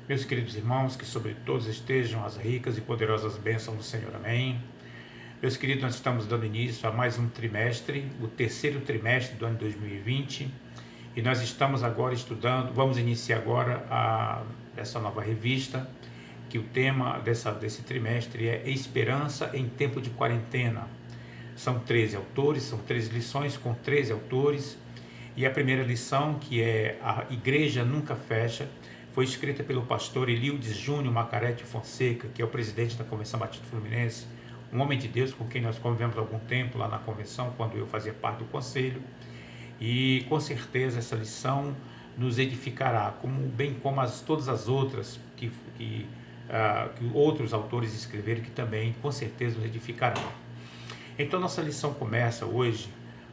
Meus queridos irmãos, que sobre todos estejam as ricas e poderosas bênçãos do Senhor. Amém. Meus queridos, nós estamos dando início a mais um trimestre, o terceiro trimestre do ano 2020, e nós estamos agora estudando, vamos iniciar agora essa nova revista, que o tema desse trimestre é Esperança em Tempo de Quarentena. São 13 autores, são 13 lições com 13 autores, e a primeira lição, que é A Igreja Nunca Fecha, foi escrita pelo pastor Elildes Júnior Macarete Fonseca, que é o presidente da Convenção Batista Fluminense, um homem de Deus com quem nós convivemos há algum tempo lá na convenção, quando eu fazia parte do conselho, e com certeza essa lição nos edificará, bem como todas as outras que outros autores escreveram, que também com certeza nos edificarão. Então nossa lição começa hoje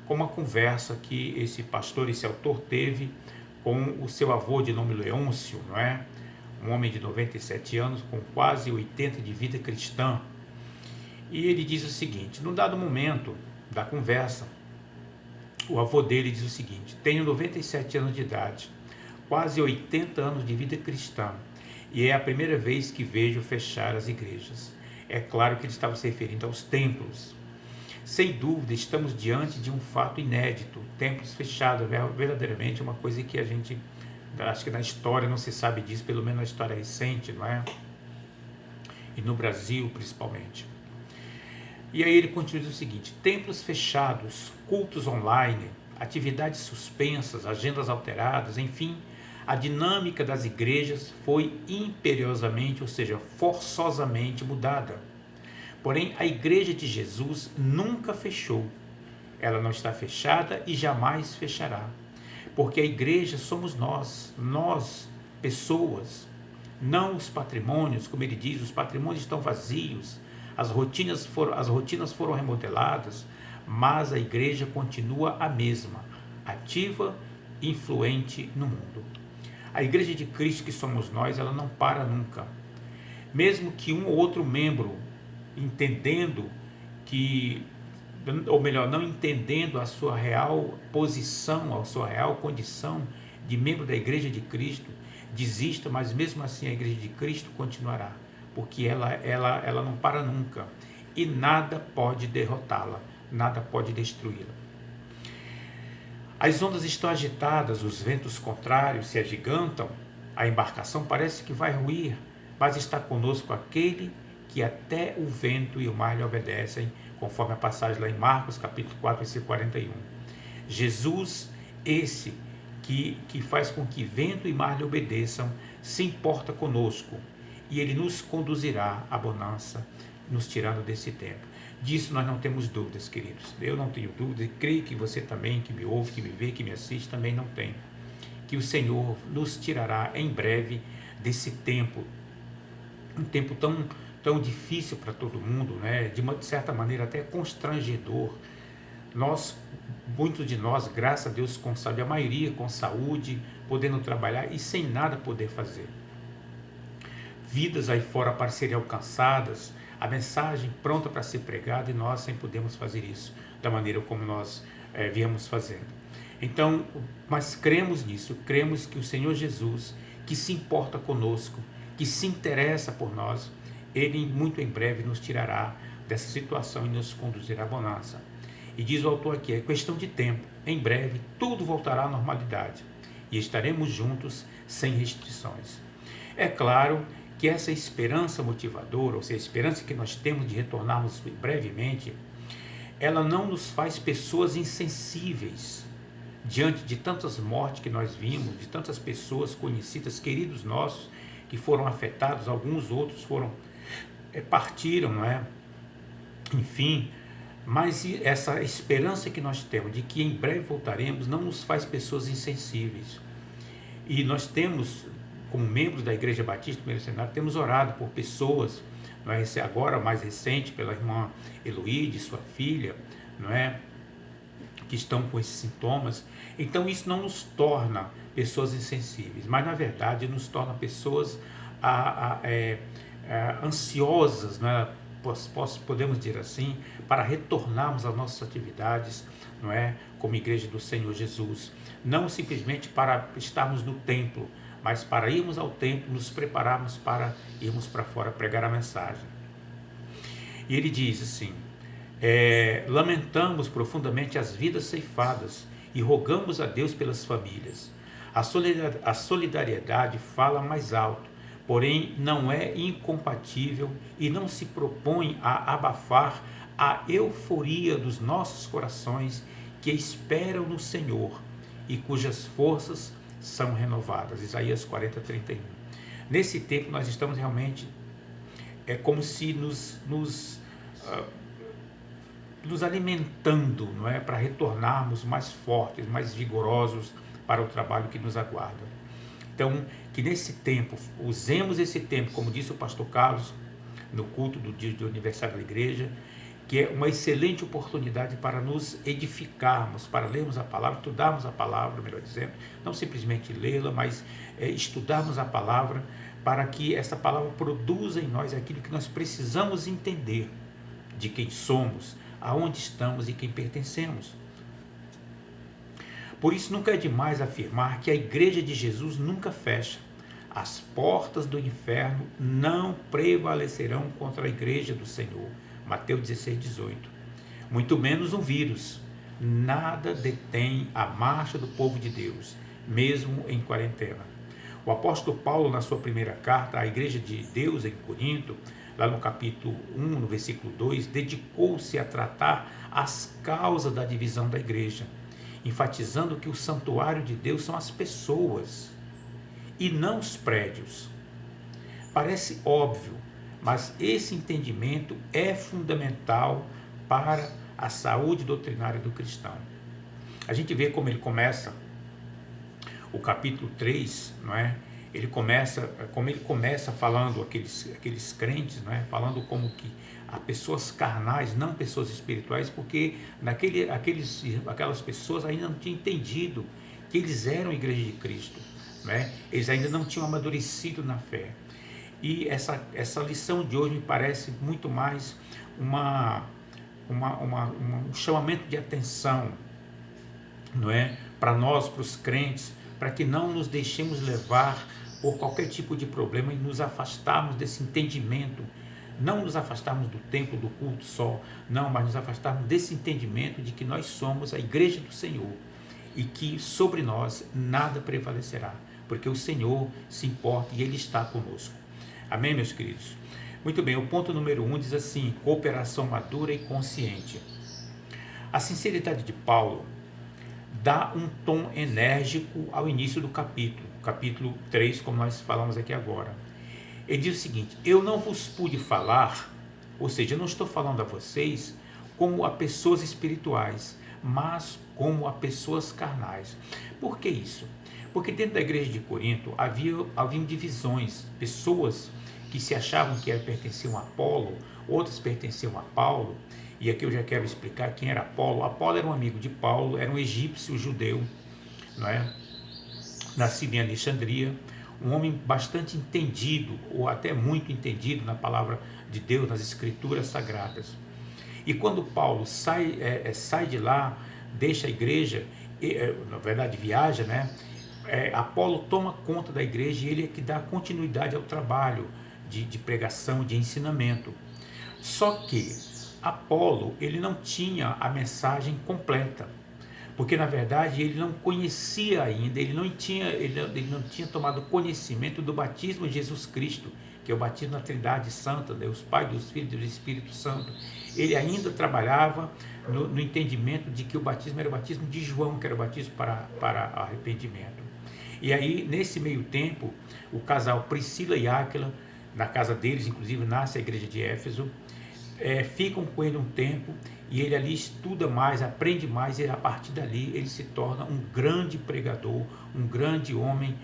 com uma conversa que esse pastor, esse autor teve com o seu avô de nome Leôncio, não é? Um homem de 97 anos, com quase 80 de vida cristã. E ele diz o seguinte: num dado momento da conversa, o avô dele diz o seguinte: tenho 97 anos de idade, quase 80 anos de vida cristã, e é a primeira vez que vejo fechar as igrejas. É claro que ele estava se referindo aos templos. Sem dúvida, estamos diante de um fato inédito, templos fechados, verdadeiramente uma coisa que a gente, acho que na história não se sabe disso, pelo menos na história recente, não é? E no Brasil, principalmente. E aí ele continua o seguinte: templos fechados, cultos online, atividades suspensas, agendas alteradas, enfim, a dinâmica das igrejas foi imperiosamente, ou seja, forçosamente mudada. Porém, a Igreja de Jesus nunca fechou. Ela não está fechada e jamais fechará. Porque a Igreja somos nós, pessoas, não os patrimônios, como ele diz, os patrimônios estão vazios, as rotinas foram remodeladas, mas a Igreja continua a mesma, ativa e influente no mundo. A Igreja de Cristo, que somos nós, ela não para nunca. Mesmo que um ou outro membro, entendendo que, ou melhor, não entendendo a sua real posição, a sua real condição de membro da Igreja de Cristo, desista, mas mesmo assim a Igreja de Cristo continuará, porque ela não para nunca, e nada pode derrotá-la, nada pode destruí-la. As ondas estão agitadas, os ventos contrários se agigantam, a embarcação parece que vai ruir, mas está conosco aquele que até o vento e o mar lhe obedecem, conforme a passagem lá em Marcos, capítulo 4, versículo 41. Jesus, esse que faz com que vento e mar lhe obedeçam, se importa conosco, e ele nos conduzirá à bonança, nos tirando desse tempo. Disso nós não temos dúvidas, queridos. Eu não tenho dúvida, e creio que você também, que me ouve, que me vê, que me assiste, também não tem. Que o Senhor nos tirará em breve desse tempo, um tempo tão difícil para todo mundo, né? De certa maneira até constrangedor. Muitos de nós, graças a Deus, com saúde, a maioria com saúde, podendo trabalhar e sem nada poder fazer. Vidas aí fora para serem alcançadas, a mensagem pronta para ser pregada, e nós sem podermos fazer isso da maneira como nós viemos fazendo. Então, mas cremos nisso, cremos que o Senhor Jesus, que se importa conosco, que se interessa por nós, ele muito em breve nos tirará dessa situação e nos conduzirá à bonança. E diz o autor aqui, é questão de tempo, em breve tudo voltará à normalidade e estaremos juntos sem restrições. É claro que essa esperança motivadora, ou seja, a esperança que nós temos de retornarmos brevemente, ela não nos faz pessoas insensíveis diante de tantas mortes que nós vimos, de tantas pessoas conhecidas, queridos nossos, que foram afetados, alguns outros partiram, não é? Enfim, mas essa esperança que nós temos de que em breve voltaremos não nos faz pessoas insensíveis. E nós temos, como membros da Igreja Batista Primeiro Seminário, temos orado por pessoas, não é? Agora mais recente, pela irmã Heloíde, sua filha, não é? Que estão com esses sintomas. Então isso não nos torna pessoas insensíveis, mas na verdade nos torna pessoas ansiosas, né? Podemos dizer assim, para retornarmos às nossas atividades, não é? Como Igreja do Senhor Jesus, não simplesmente para estarmos no templo, mas para irmos ao templo, nos prepararmos para irmos para fora pregar a mensagem. E ele diz assim: lamentamos profundamente as vidas ceifadas e rogamos a Deus pelas famílias. A solidariedade fala mais alto, porém não é incompatível e não se propõe a abafar a euforia dos nossos corações que esperam no Senhor e cujas forças são renovadas. Isaías 40:31. Nesse tempo nós estamos realmente, como se nos alimentando, não é, para retornarmos mais fortes, mais vigorosos para o trabalho que nos aguarda. Então, que nesse tempo, usemos esse tempo, como disse o pastor Carlos, no culto do dia de aniversário da igreja, que é uma excelente oportunidade para nos edificarmos, para lermos a palavra, estudarmos a palavra, melhor dizendo, não simplesmente lê-la, mas estudarmos a palavra, para que essa palavra produza em nós aquilo que nós precisamos entender de quem somos, aonde estamos e quem pertencemos. Por isso nunca é demais afirmar que a igreja de Jesus nunca fecha. As portas do inferno não prevalecerão contra a igreja do Senhor. Mateus 16:18. Muito menos um vírus. Nada detém a marcha do povo de Deus, mesmo em quarentena. O apóstolo Paulo, na sua primeira carta à igreja de Deus em Corinto, lá no capítulo 1, no versículo 2, dedicou-se a tratar as causas da divisão da igreja, enfatizando que o santuário de Deus são as pessoas e não os prédios. Parece óbvio, mas esse entendimento é fundamental para a saúde doutrinária do cristão. A gente vê como ele começa o capítulo 3, não é? Como ele começa falando aqueles crentes, não é? Falando como que há pessoas carnais, não pessoas espirituais, porque aquelas pessoas ainda não tinham entendido que eles eram a igreja de Cristo, não é? Eles ainda não tinham amadurecido na fé. E essa lição de hoje me parece muito mais um chamamento de atenção, não é? Para nós, para os crentes, para que não nos deixemos levar por qualquer tipo de problema e nos afastarmos desse entendimento, não nos afastarmos do templo, do culto só, não, mas nos afastarmos desse entendimento de que nós somos a igreja do Senhor e que sobre nós nada prevalecerá, porque o Senhor se importa e Ele está conosco. Amém, meus queridos? Muito bem, o ponto número 1 diz assim: cooperação madura e consciente. A sinceridade de Paulo dá um tom enérgico ao início do capítulo 3, como nós falamos aqui agora. Ele diz o seguinte: eu não vos pude falar, ou seja, eu não estou falando a vocês como a pessoas espirituais, mas como a pessoas carnais. Por que isso? Porque dentro da igreja de Corinto haviam divisões, pessoas que se achavam que pertenciam a Apolo, outras pertenciam a Paulo. E aqui eu já quero explicar quem era Apolo. Apolo era um amigo de Paulo, era um egípcio judeu, não é? Nascido em Alexandria, um homem bastante entendido, ou até muito entendido na palavra de Deus, nas escrituras sagradas. E quando Paulo sai de lá, deixa a igreja, na verdade viaja, né? Apolo toma conta da igreja e ele é que dá continuidade ao trabalho de pregação, de ensinamento. Só que Apolo, ele não tinha a mensagem completa, porque na verdade ele não conhecia ainda, ele não tinha tomado conhecimento do batismo de Jesus Cristo, que é o batismo na Trindade Santa, Deus Pai, Deus Filho e do Espírito Santo. Ele ainda trabalhava no entendimento de que o batismo era o batismo de João, que era o batismo para arrependimento. E aí, nesse meio tempo, o casal Priscila e Áquila, na casa deles, inclusive, nasce a igreja de Éfeso, ficam com ele um tempo e ele ali estuda mais, aprende mais, e a partir dali ele se torna um grande pregador, um grande homem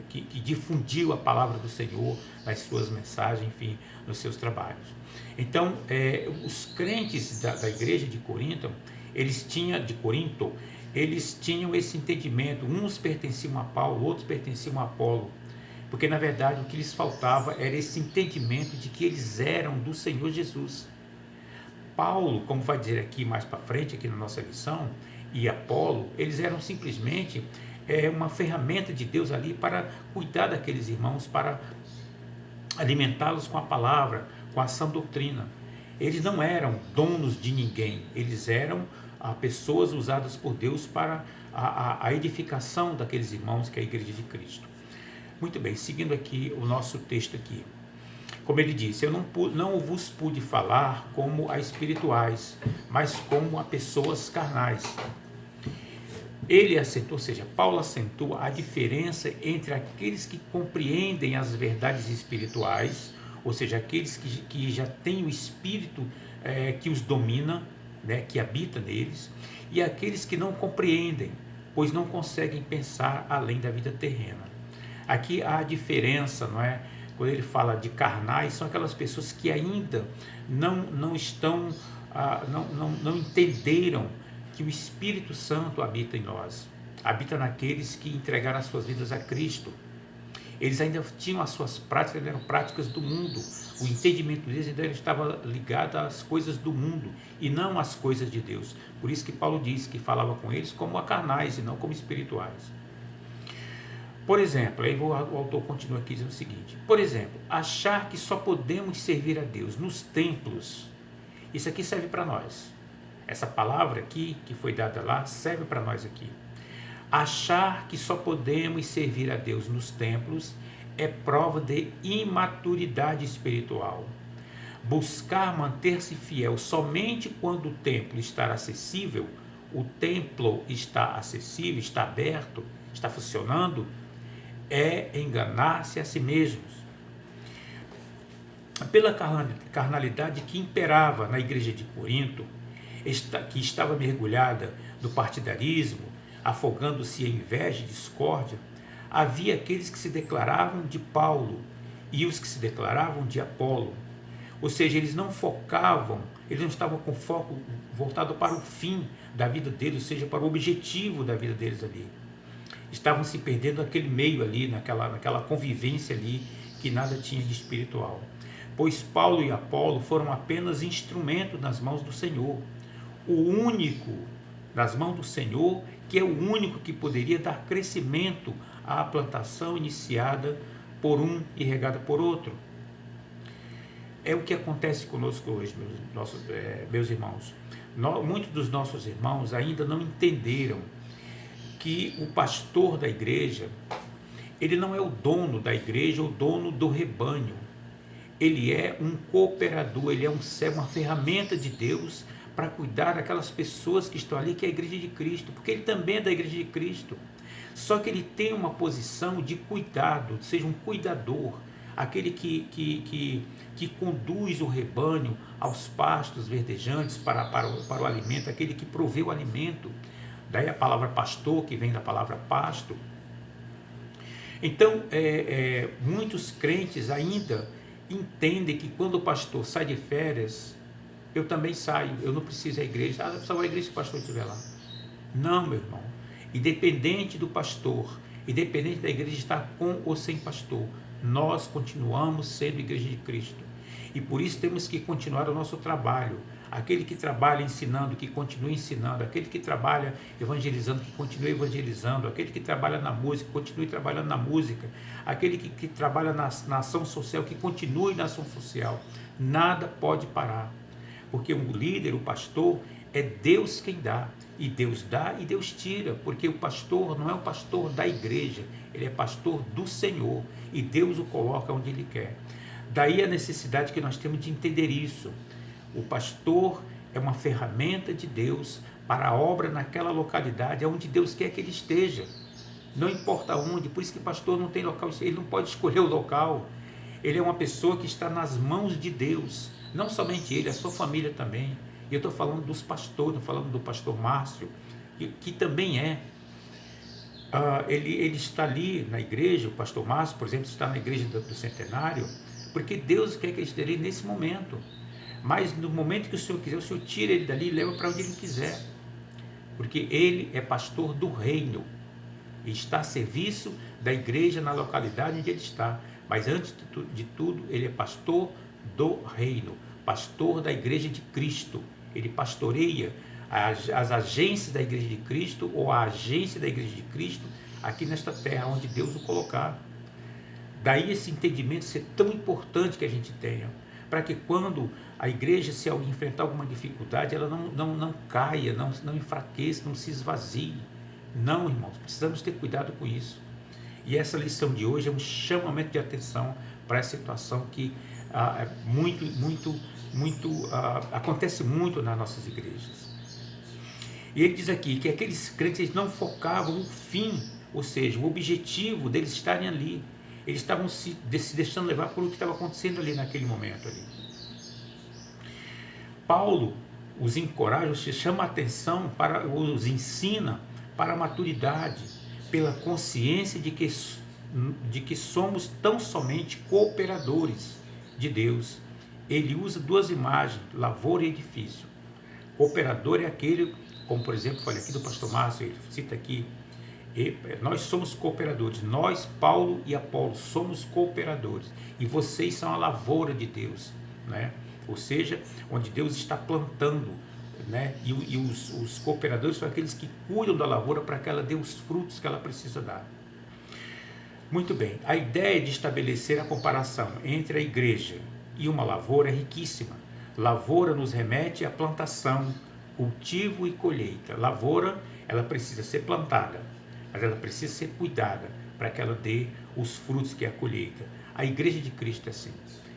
que difundiu a palavra do Senhor nas suas mensagens, enfim, nos seus trabalhos. Então, os crentes da igreja de Corinto, eles tinham esse entendimento, uns pertenciam a Paulo, outros pertenciam a Apolo, porque na verdade o que lhes faltava era esse entendimento de que eles eram do Senhor Jesus. Paulo, como vai dizer aqui mais para frente, aqui na nossa lição, e Apolo, eles eram simplesmente é uma ferramenta de Deus ali para cuidar daqueles irmãos, para alimentá-los com a palavra, com a sã doutrina. Eles não eram donos de ninguém, eles eram pessoas usadas por Deus para a edificação daqueles irmãos que é a Igreja de Cristo. Muito bem, seguindo aqui o nosso texto aqui. Como ele disse, eu não vos pude falar como a espirituais, mas como a pessoas carnais. Ele acentuou, ou seja, Paulo acentua a diferença entre aqueles que compreendem as verdades espirituais, ou seja, aqueles que já têm o Espírito que os domina, né, que habita neles, e aqueles que não compreendem, pois não conseguem pensar além da vida terrena. Aqui há a diferença, não é? Quando ele fala de carnais, são aquelas pessoas que ainda não estão, não entenderam que o Espírito Santo habita em nós, habita naqueles que entregaram as suas vidas a Cristo. Eles ainda tinham as suas práticas, eram práticas do mundo, o entendimento deles ainda estava ligado às coisas do mundo e não às coisas de Deus. Por isso que Paulo diz que falava com eles como a carnais e não como espirituais. Por exemplo, aí o autor continua aqui dizendo o seguinte: por exemplo, achar que só podemos servir a Deus nos templos, isso aqui serve para nós. Essa palavra aqui, que foi dada lá, serve para nós aqui. Achar que só podemos servir a Deus nos templos é prova de imaturidade espiritual. Buscar manter-se fiel somente quando o templo está acessível, está aberto, está funcionando, é enganar-se a si mesmos. Pela carnalidade que imperava na igreja de Corinto, que estava mergulhada no partidarismo, afogando-se em inveja e discórdia, havia aqueles que se declaravam de Paulo e os que se declaravam de Apolo. Ou seja, eles não focavam, eles não estavam com foco voltado para o fim da vida deles, ou seja, para o objetivo da vida deles ali. Estavam se perdendo naquele meio ali, naquela convivência ali, que nada tinha de espiritual. Pois Paulo e Apolo foram apenas instrumentos nas mãos do Senhor. O único nas mãos do Senhor, que é o único que poderia dar crescimento à plantação iniciada por um e regada por outro. É o que acontece conosco hoje, meus irmãos. Muitos dos nossos irmãos ainda não entenderam que o pastor da igreja, ele não é o dono da igreja, o dono do rebanho. Ele é um cooperador, ele é uma ferramenta de Deus para cuidar daquelas pessoas que estão ali, que é a igreja de Cristo, porque ele também é da igreja de Cristo. Só que ele tem uma posição de cuidado, seja um cuidador, aquele que conduz o rebanho aos pastos verdejantes para o alimento, aquele que provê o alimento. Daí a palavra pastor, que vem da palavra pasto. Então, muitos crentes ainda entendem que quando o pastor sai de férias, eu também saio, eu não preciso ir à igreja. Só vai à igreja se o pastor estiver lá. Não, meu irmão. Independente do pastor, independente da igreja estar com ou sem pastor, nós continuamos sendo igreja de Cristo. E por isso temos que continuar o nosso trabalho. Aquele que trabalha ensinando, que continue ensinando. Aquele que trabalha evangelizando, que continue evangelizando. Aquele que trabalha na música, que continue trabalhando na música. Aquele que trabalha na ação social, que continue na ação social. Nada pode parar. Porque o líder, o pastor, é Deus quem dá. E Deus dá e Deus tira. Porque o pastor não é o pastor da igreja. Ele é pastor do Senhor. E Deus o coloca onde Ele quer. Daí a necessidade que nós temos de entender isso. O pastor é uma ferramenta de Deus para a obra naquela localidade, onde Deus quer que ele esteja. Não importa onde, por isso que pastor não tem local, ele não pode escolher o local. Ele é uma pessoa que está nas mãos de Deus. Não somente ele, a sua família também. E eu estou falando dos pastores, estou falando do pastor Márcio, que também é. Ele está ali na igreja, o pastor Márcio, por exemplo, está na igreja do Centenário, porque Deus quer que ele esteja ali nesse momento. Mas no momento que o Senhor quiser, o Senhor tira ele dali e leva para onde ele quiser. Porque ele é pastor do reino. E está a serviço da igreja na localidade onde ele está. Mas antes de tudo, ele é pastor do reino. Pastor da igreja de Cristo. Ele pastoreia as agências da igreja de Cristo, ou a agência da igreja de Cristo, aqui nesta terra onde Deus o colocar. Daí esse entendimento ser tão importante que a gente tenha, para que quando a igreja, se enfrentar alguma dificuldade, ela não caia, não enfraqueça, não se esvazie. Não, irmãos, precisamos ter cuidado com isso. E essa lição de hoje é um chamamento de atenção para essa situação que acontece muito nas nossas igrejas. E ele diz aqui que aqueles crentes não focavam o fim, ou seja, o objetivo deles estarem ali. Eles estavam se deixando levar por o que estava acontecendo ali naquele momento ali. Paulo os encoraja, os chama a atenção, os ensina para a maturidade, pela consciência de que somos tão somente cooperadores de Deus. Ele usa duas imagens, lavoura e edifício. Cooperador é aquele, como por exemplo, falei aqui do pastor Márcio, ele cita aqui, nós somos cooperadores, nós, Paulo e Apolo, somos cooperadores, e vocês são a lavoura de Deus, né? Ou seja, onde Deus está plantando, né? E os cooperadores são aqueles que cuidam da lavoura para que ela dê os frutos que ela precisa dar. Muito bem, a ideia de estabelecer a comparação entre a igreja e uma lavoura é riquíssima. Lavoura nos remete à plantação, cultivo e colheita. Lavoura, ela precisa ser plantada, mas ela precisa ser cuidada para que ela dê os frutos que é a colheita. A igreja de Cristo é assim.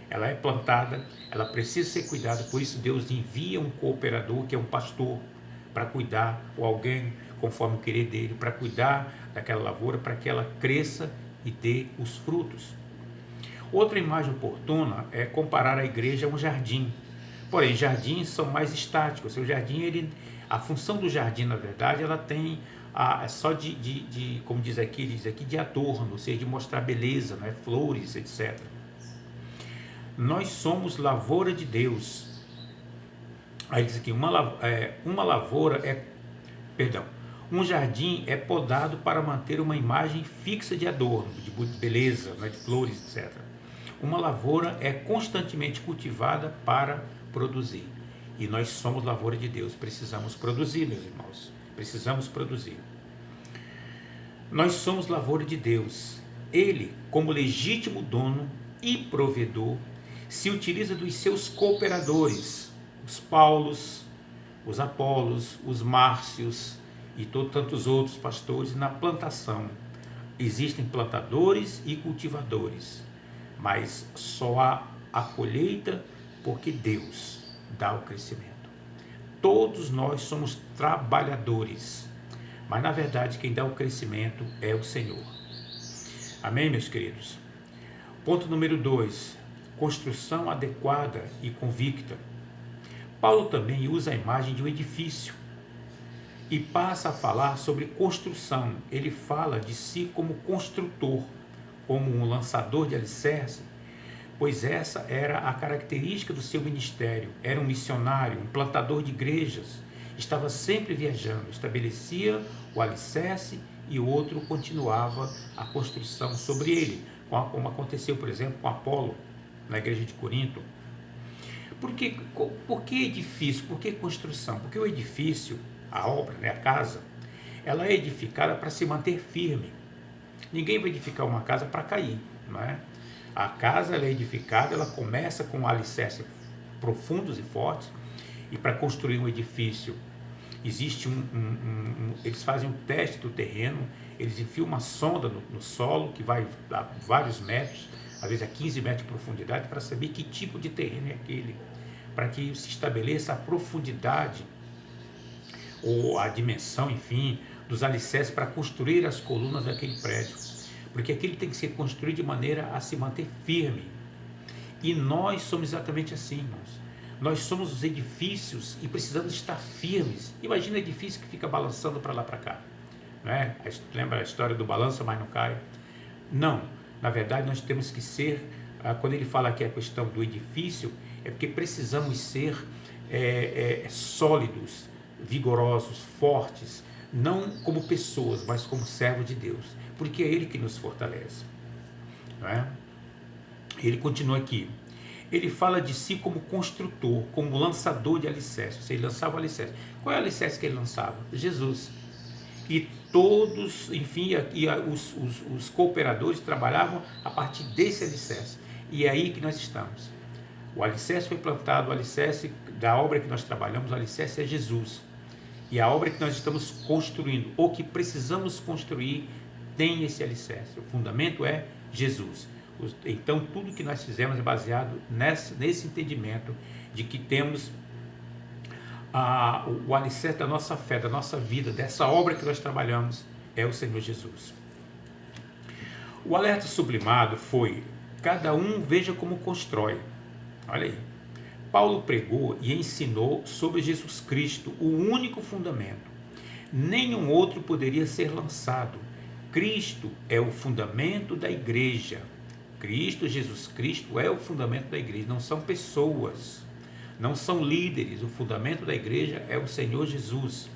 Ela é plantada, ela precisa ser cuidada, por isso Deus envia um cooperador, que é um pastor, para cuidar, ou alguém conforme o querer dele, para cuidar daquela lavoura, para que ela cresça e dê os frutos. Outra imagem oportuna é comparar a igreja a um jardim. Porém, jardins são mais estáticos. O jardim, a função do jardim, na verdade, ela tem só como diz aqui, de adorno, ou seja, de mostrar beleza, né? Flores, etc. Nós somos lavoura de Deus. Aí diz aqui, um jardim é podado para manter uma imagem fixa de adorno, de beleza, né? De flores, etc. Uma lavoura é constantemente cultivada para produzir. E nós somos lavoura de Deus, precisamos produzir, meus irmãos. Precisamos produzir. Nós somos lavoura de Deus. Ele, como legítimo dono e provedor, se utiliza dos seus cooperadores, os Paulos, os Apolos, os Márcios e tantos outros pastores na plantação. Existem plantadores e cultivadores, mas só há a colheita porque Deus dá o crescimento. Todos nós somos trabalhadores, mas na verdade quem dá o crescimento é o Senhor. Amém, meus queridos? Ponto número 2, construção adequada e convicta. Paulo também usa a imagem de um edifício e passa a falar sobre construção. Ele fala de si como construtor, como um lançador de alicerce, pois essa era a característica do seu ministério. Era um missionário, um plantador de igrejas, estava sempre viajando, estabelecia o alicerce e o outro continuava a construção sobre ele, como aconteceu, por exemplo, com Apolo, na igreja de Corinto. Por que edifício? Por que construção? Porque o edifício, a obra, né, a casa, ela é edificada para se manter firme. Ninguém vai edificar uma casa para cair, não é? A casa, ela é edificada, ela começa com alicerces profundos e fortes, e para construir um edifício existe eles fazem um teste do terreno, eles enfiam uma sonda no solo que vai a vários metros, às vezes a 15 metros de profundidade, para saber que tipo de terreno é aquele, para que se estabeleça a profundidade ou a dimensão, enfim, dos alicerces para construir as colunas daquele prédio, porque aquele tem que ser construído de maneira a se manter firme. E nós somos exatamente assim, irmãos. Nós somos os edifícios e precisamos estar firmes. Imagina edifício que fica balançando para lá para cá, não é? Lembra a história do balanço, mas não cai? Não, na verdade nós temos que ser, quando ele fala aqui a questão do edifício, é porque precisamos ser sólidos, vigorosos, fortes, não como pessoas, mas como servos de Deus, porque é Ele que nos fortalece, não é? Ele continua aqui, ele fala de si como construtor, como lançador de alicerces. Ele lançava o alicerce. Qual é o alicerce que ele lançava? Jesus. E todos, enfim, os cooperadores trabalhavam a partir desse alicerce. E é aí que nós estamos. O alicerce foi plantado, o alicerce da obra que nós trabalhamos, o alicerce é Jesus. E a obra que nós estamos construindo, ou que precisamos construir, tem esse alicerce. O fundamento é Jesus. Então, tudo que nós fizemos é baseado nesse entendimento de que temos o alicerce da nossa fé, da nossa vida, dessa obra que nós trabalhamos, é o Senhor Jesus. O alerta sublimado foi: cada um veja como constrói. Olha aí. Paulo pregou e ensinou sobre Jesus Cristo, o único fundamento. Nenhum outro poderia ser lançado. Cristo é o fundamento da igreja. Jesus Cristo é o fundamento da igreja, não são pessoas, não são líderes. O fundamento da igreja é o Senhor Jesus.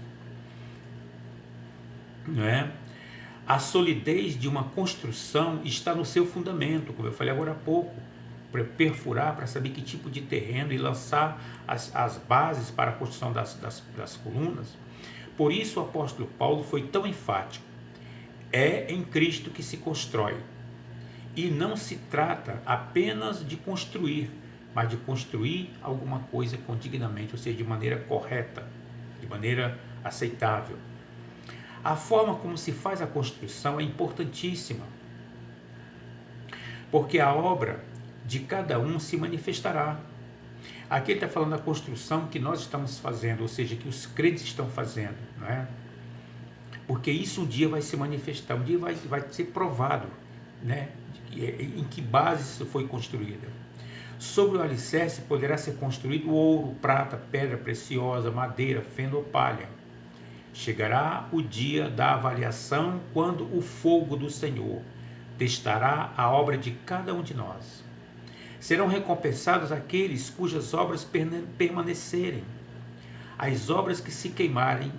Não é? A solidez de uma construção está no seu fundamento, como eu falei agora há pouco. Perfurar para saber que tipo de terreno e lançar as bases para a construção das colunas. Por isso o apóstolo Paulo foi tão enfático: é em Cristo que se constrói. E não se trata apenas de construir, mas de construir alguma coisa condignamente, ou seja, de maneira correta, de maneira aceitável. A forma como se faz a construção é importantíssima, porque a obra de cada um se manifestará. Aqui ele está falando da construção que nós estamos fazendo, ou seja, que os crentes estão fazendo, não é? Porque isso um dia vai se manifestar, um dia vai ser provado, né? Em que base isso foi construída. Sobre o alicerce poderá ser construído ouro, prata, pedra preciosa, madeira, feno ou palha. Chegará o dia da avaliação, quando o fogo do Senhor testará a obra de cada um de nós. Serão recompensados aqueles cujas obras permanecerem. As obras que se queimarem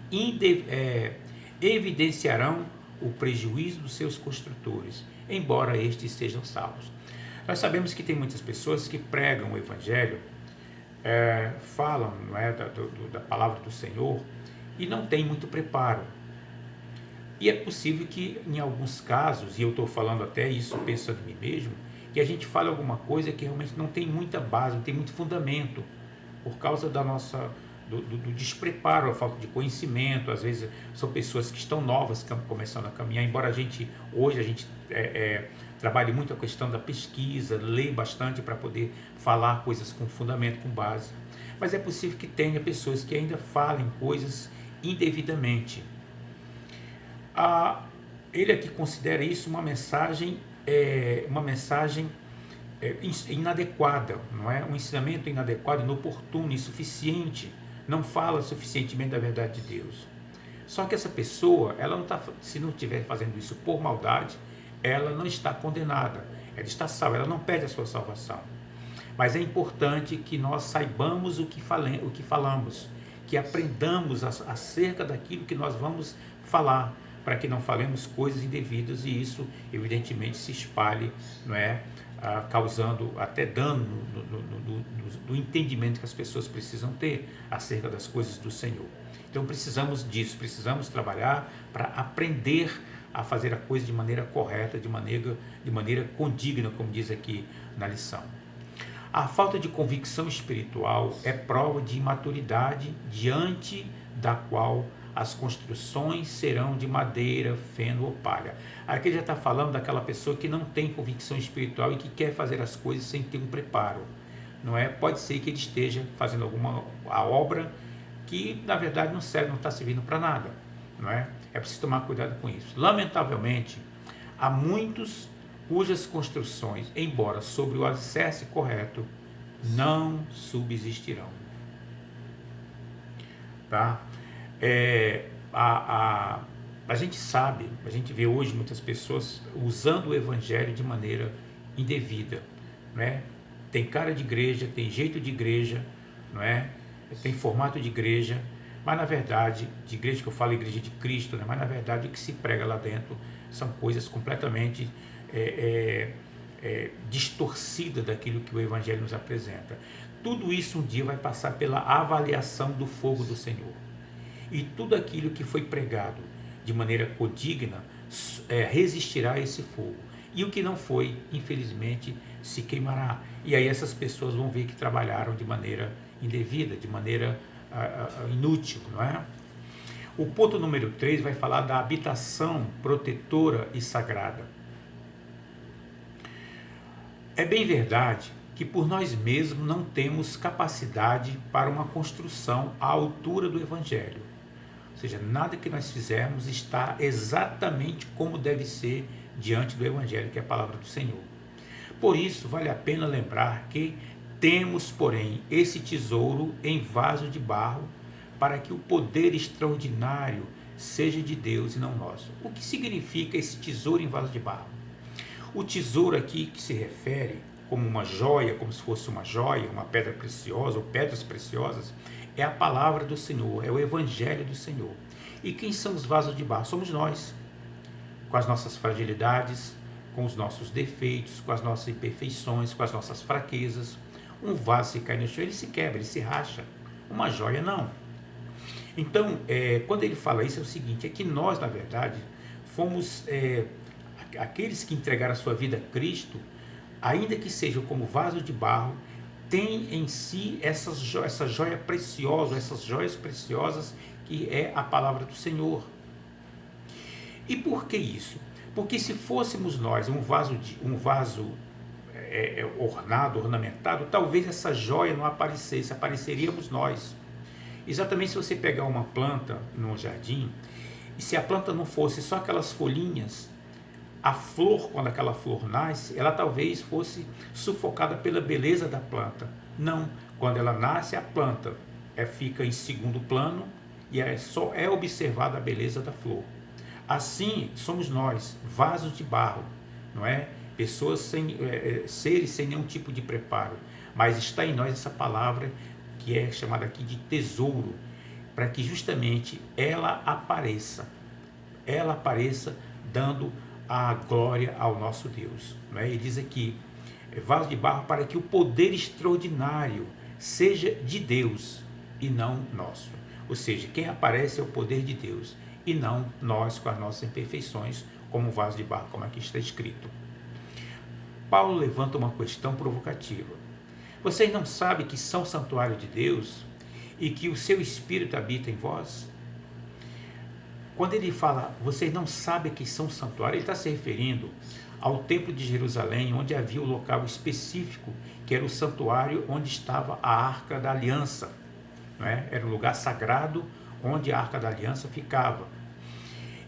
evidenciarão o prejuízo dos seus construtores, embora estes sejam salvos. Nós sabemos que tem muitas pessoas que pregam o Evangelho, falam, não é, da palavra do Senhor, e não tem muito preparo. E é possível que, em alguns casos, e eu estou falando até isso pensando em mim mesmo, que a gente fale alguma coisa que realmente não tem muita base, não tem muito fundamento, por causa da nossa... Do despreparo, a falta de conhecimento. Às vezes são pessoas que estão novas, começando a caminhar, embora hoje a gente trabalhe muito a questão da pesquisa, lê bastante para poder falar coisas com fundamento, com base, mas é possível que tenha pessoas que ainda falem coisas indevidamente. Ele aqui considera isso uma mensagem inadequada, não é? Um ensinamento inadequado, inoportuno, insuficiente. Não fala suficientemente da verdade de Deus. Só que essa pessoa, ela não tá, se não estiver fazendo isso por maldade, ela não está condenada, ela está salva, ela não perde a sua salvação. Mas é importante que nós saibamos o que falamos, que aprendamos acerca daquilo que nós vamos falar, para que não falemos coisas indevidas e isso, evidentemente, se espalhe, não é? Causando até dano do entendimento que as pessoas precisam ter acerca das coisas do Senhor. Então precisamos disso, precisamos trabalhar para aprender a fazer a coisa de maneira correta, de maneira condigna, como diz aqui na lição. A falta de convicção espiritual é prova de imaturidade, diante da qual as construções serão de madeira, feno ou palha. Aqui ele já está falando daquela pessoa que não tem convicção espiritual e que quer fazer as coisas sem ter um preparo, não é? Pode ser que ele esteja fazendo a obra que na verdade não serve, não está servindo para nada, não é? É preciso tomar cuidado com isso. Lamentavelmente, há muitos cujas construções, embora sobre o alicerce correto, não subsistirão. Tá? A gente sabe, a gente vê hoje muitas pessoas usando o Evangelho de maneira indevida, né? Tem cara de igreja, tem jeito de igreja, não é? Tem formato de igreja, mas na verdade, de igreja que eu falo, igreja de Cristo, né? Mas na verdade o que se prega lá dentro são coisas completamente distorcidas daquilo que o Evangelho nos apresenta. Tudo isso um dia vai passar pela avaliação do fogo do Senhor. E tudo aquilo que foi pregado de maneira codigna, resistirá a esse fogo. E o que não foi, infelizmente, se queimará. E aí essas pessoas vão ver que trabalharam de maneira indevida, de maneira inútil, não é? O ponto número 3 vai falar da habitação protetora e sagrada. É bem verdade que por nós mesmos não temos capacidade para uma construção à altura do Evangelho. Ou seja, nada que nós fizermos está exatamente como deve ser diante do Evangelho, que é a palavra do Senhor. Por isso, vale a pena lembrar que temos, porém, esse tesouro em vaso de barro, para que o poder extraordinário seja de Deus e não nosso. O que significa esse tesouro em vaso de barro? O tesouro aqui que se refere como uma joia, como se fosse uma joia, uma pedra preciosa ou pedras preciosas, é a palavra do Senhor, é o Evangelho do Senhor. E quem são os vasos de barro? Somos nós, com as nossas fragilidades, com os nossos defeitos, com as nossas imperfeições, com as nossas fraquezas. Um vaso, se cai no chão, ele se quebra, ele se racha. Uma joia, não. Então, quando ele fala isso, é o seguinte, é que nós, na verdade, fomos aqueles que entregaram a sua vida a Cristo, ainda que sejam como vaso de barro, tem em si essa joia preciosa, essas joias preciosas, que é a palavra do Senhor. E por que isso? Porque se fôssemos nós um vaso ornado, ornamentado, talvez essa joia não aparecesse, apareceríamos nós. Exatamente, se você pegar uma planta num jardim, e se a planta não fosse só aquelas folhinhas, a flor, quando aquela flor nasce, ela talvez fosse sufocada pela beleza da planta. Não, quando ela nasce, a planta fica em segundo plano e só é observada a beleza da flor. Assim somos nós, vasos de barro, não é? Pessoas seres sem nenhum tipo de preparo, mas está em nós essa palavra que é chamada aqui de tesouro, para que justamente ela apareça dando a glória ao nosso Deus, não é? Ele diz aqui, vaso de barro para que o poder extraordinário seja de Deus e não nosso. Ou seja, quem aparece é o poder de Deus e não nós com as nossas imperfeições, como vaso de barro, como aqui está escrito. Paulo levanta uma questão provocativa. Vocês não sabem que são santuário de Deus e que o seu Espírito habita em vós? Quando ele fala, vocês não sabem que são santuário, ele está se referindo ao templo de Jerusalém, onde havia o local específico, que era o santuário onde estava a Arca da Aliança. Não é? Era o lugar sagrado onde a Arca da Aliança ficava.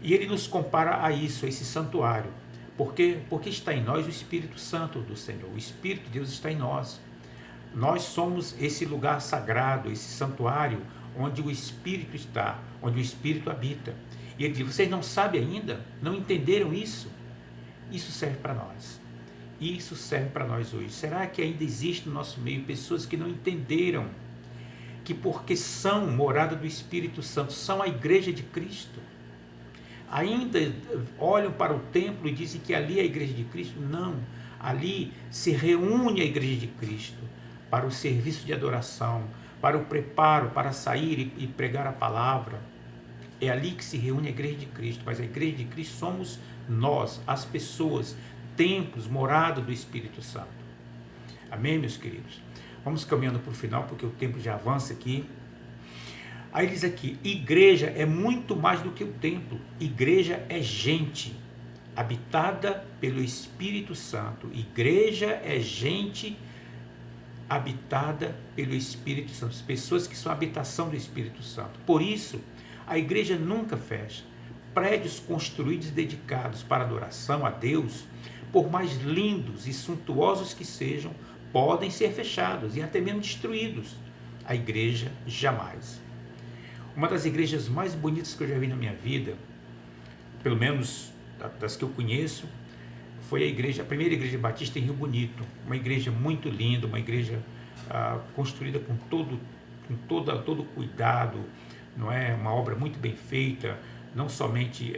E ele nos compara a isso, a esse santuário. Por quê? Porque está em nós o Espírito Santo do Senhor. O Espírito de Deus está em nós. Nós somos esse lugar sagrado, esse santuário onde o Espírito está, onde o Espírito habita. E ele diz, vocês não sabem ainda? Não entenderam isso? Isso serve para nós. Isso serve para nós hoje. Será que ainda existe no nosso meio pessoas que não entenderam que porque são morada do Espírito Santo, são a igreja de Cristo? Ainda olham para o templo e dizem que ali é a igreja de Cristo? Não. Ali se reúne a igreja de Cristo para o serviço de adoração, para o preparo, para sair e pregar a palavra. É ali que se reúne a igreja de Cristo, mas a igreja de Cristo somos nós, as pessoas, templos, morada do Espírito Santo. Amém, meus queridos? Vamos caminhando para o final, porque o tempo já avança aqui. Aí diz aqui, igreja é muito mais do que o templo. Igreja é gente habitada pelo Espírito Santo. Igreja é gente habitada pelo Espírito Santo. Pessoas que são a habitação do Espírito Santo. Por isso, a igreja nunca fecha. Prédios construídos e dedicados para adoração a Deus, por mais lindos e suntuosos que sejam, podem ser fechados e até mesmo destruídos. A igreja jamais. Uma das igrejas mais bonitas que eu já vi na minha vida, pelo menos das que eu conheço, foi a primeira igreja batista em Rio Bonito. Uma igreja muito linda, uma igreja construída com todo cuidado, não é? Uma obra muito bem feita, não somente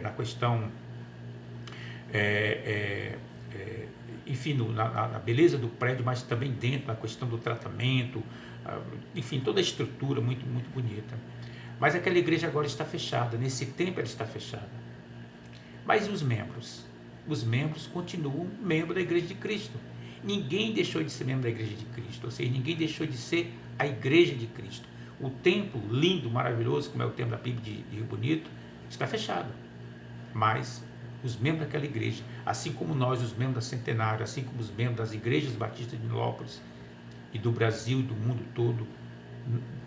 na questão, enfim, na beleza do prédio, mas também dentro, na questão do tratamento, enfim, toda a estrutura muito, muito bonita. Mas aquela igreja agora está fechada, nesse tempo ela está fechada. Mas os membros? Os membros continuam membros da igreja de Cristo. Ninguém deixou de ser membro da igreja de Cristo, ou seja, ninguém deixou de ser a igreja de Cristo. O templo lindo, maravilhoso, como é o templo da Bíblia de Rio Bonito, está fechado. Mas os membros daquela igreja, assim como nós, os membros da Centenário, assim como os membros das igrejas batistas de Nilópolis e do Brasil e do mundo todo,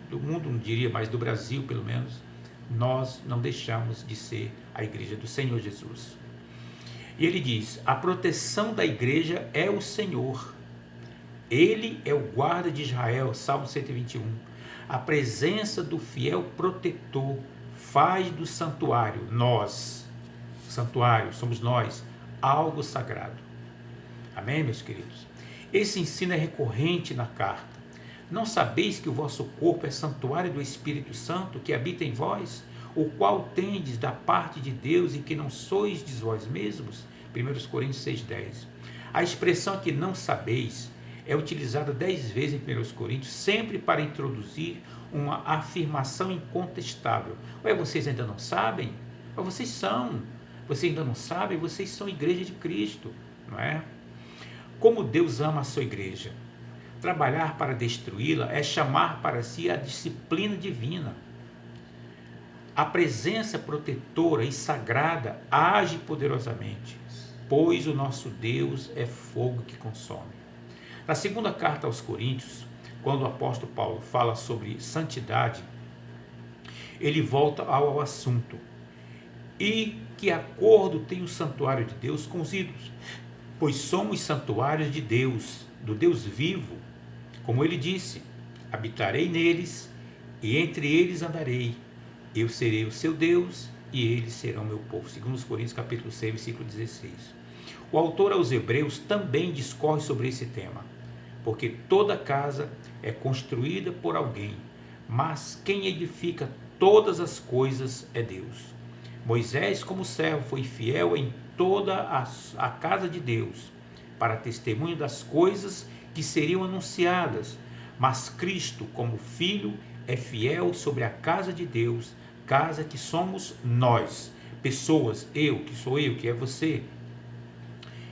do mundo não diria, mas do Brasil pelo menos, nós não deixamos de ser a igreja do Senhor Jesus. E ele diz, a proteção da igreja é o Senhor. Ele é o guarda de Israel, Salmo 121. A presença do fiel protetor faz do santuário, santuário, somos nós, algo sagrado. Amém, meus queridos? Esse ensino é recorrente na carta. Não sabeis que o vosso corpo é santuário do Espírito Santo que habita em vós, o qual tendes da parte de Deus e que não sois de vós mesmos? 1 Coríntios 6,10. A expressão que não sabeis é utilizada 10 vezes em 1 Coríntios, sempre para introduzir uma afirmação incontestável. Ué, vocês ainda não sabem? Ué, vocês são. Vocês ainda não sabem? Vocês são igreja de Cristo, não é? Como Deus ama a sua igreja. Trabalhar para destruí-la é chamar para si a disciplina divina. A presença protetora e sagrada age poderosamente, pois o nosso Deus é fogo que consome. Na segunda carta aos Coríntios, quando o apóstolo Paulo fala sobre santidade, ele volta ao assunto. E que acordo tem o santuário de Deus com os ídolos? Pois somos santuários de Deus, do Deus vivo. Como ele disse, habitarei neles e entre eles andarei. Eu serei o seu Deus e eles serão meu povo. Segundo os Coríntios capítulo 6, versículo 16. O autor aos Hebreus também discorre sobre esse tema, porque toda casa é construída por alguém, mas quem edifica todas as coisas é Deus. Moisés, como servo, foi fiel em toda a casa de Deus, para testemunho das coisas que seriam anunciadas, mas Cristo, como Filho, é fiel sobre a casa de Deus, casa que somos nós, pessoas, eu, que é você.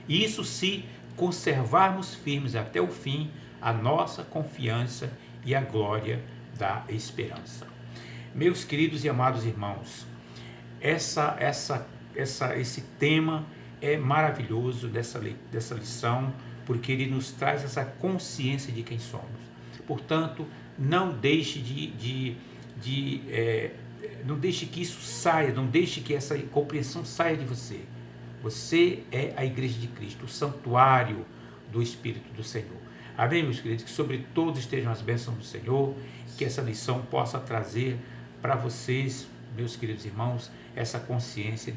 E isso se conservarmos firmes até o fim a nossa confiança e a glória da esperança. Meus queridos e amados irmãos, esse tema é maravilhoso dessa lição, porque ele nos traz essa consciência de quem somos. Portanto, não deixe não deixe que isso saia, não deixe que essa compreensão saia de você. Você é a igreja de Cristo, o santuário do Espírito do Senhor. Amém, meus queridos? Que sobre todos estejam as bênçãos do Senhor, que essa lição possa trazer para vocês, meus queridos irmãos, essa consciência